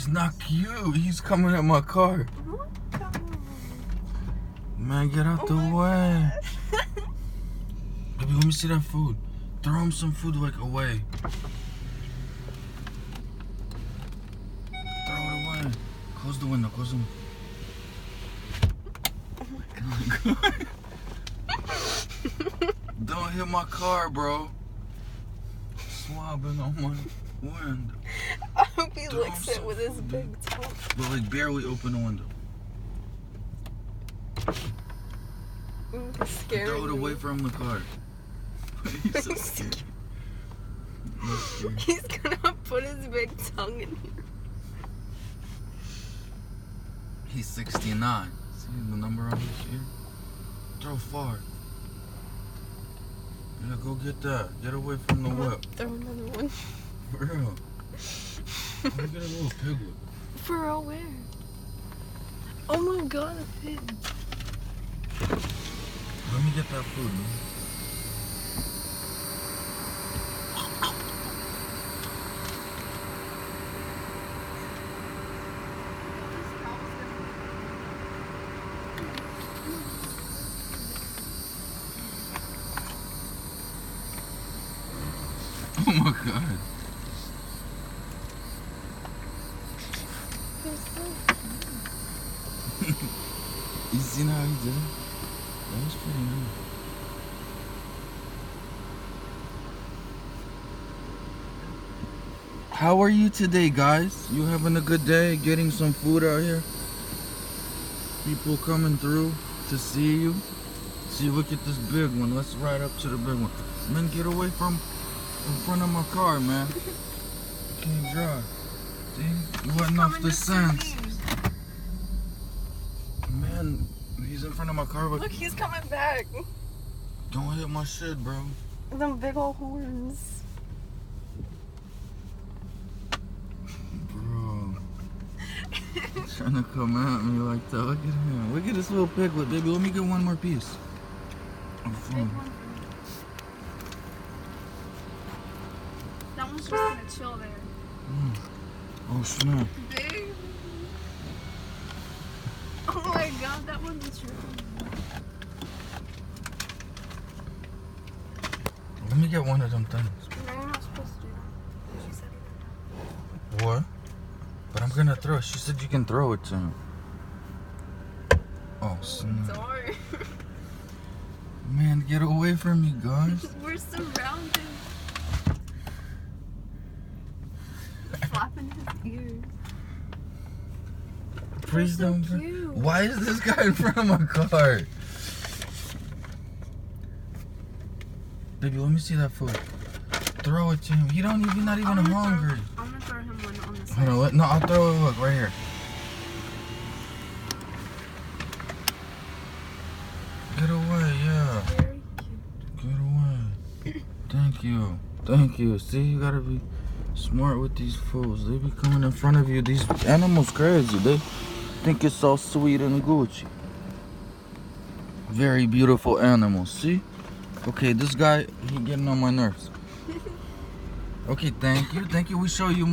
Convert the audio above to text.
He's not cute. He's coming at my car. Man, get out the way. Baby, let me see that food. Throw him some food like away. Throw it away. Close the window. Close the window. Oh my god. Don't hit my car, bro. Swabbing on my window. I hope he licks it with his big tongue. But like barely open the window. He's scaring Throw it me. away from the car. He's so scared. He's gonna put his big tongue in here. He's 69. See the number on his ear? Throw far. Yeah, go get that. Get away from the whip. Throw another one. For real. Let me get a little piglet. For real, where? Oh my god, a pig. Let me get that food, man. Oh my god. You seen how he did it? That was pretty nice. How are you today, guys? You having a good day? Getting some food out here? People coming through to see you? See, look at this big one. Let's ride up to the big one. Man, get away from in front of my car, man. You can't drive. See? You letting off the sense. Man, he's in front of my car, but Look, he's coming back. don't hit my shit, bro. Them big old horns. Bro. He's trying to come at me like that. Look at him. Look at this little piglet, baby. Let me get one more piece. That one's just gonna chill there. Oh, snap. Big. Oh my god, that one's true. Let me get one of them things. No, you're not supposed to do that. She said What? But I'm gonna throw it. She said you can throw it to him. Oh, snap. sorry. Man, get away from me, guys. We're surrounded. Flapping his ears. Please so don't. cute. Why is this guy in front of my car? Baby, let me see that food. Throw it to him. He don't even not even hungry. I'm gonna throw him one on the side. Hold on, no, I'll throw it. Look right here. Get away, yeah. Very cute. Get away. Thank you. Thank you. See, you gotta be smart with these fools. They be coming in front of you. These animals crazy. They think it's all sweet and Gucci. Very beautiful animals. See? Okay, this guy, he getting on my nerves. Okay, thank you. Thank you. We show you more.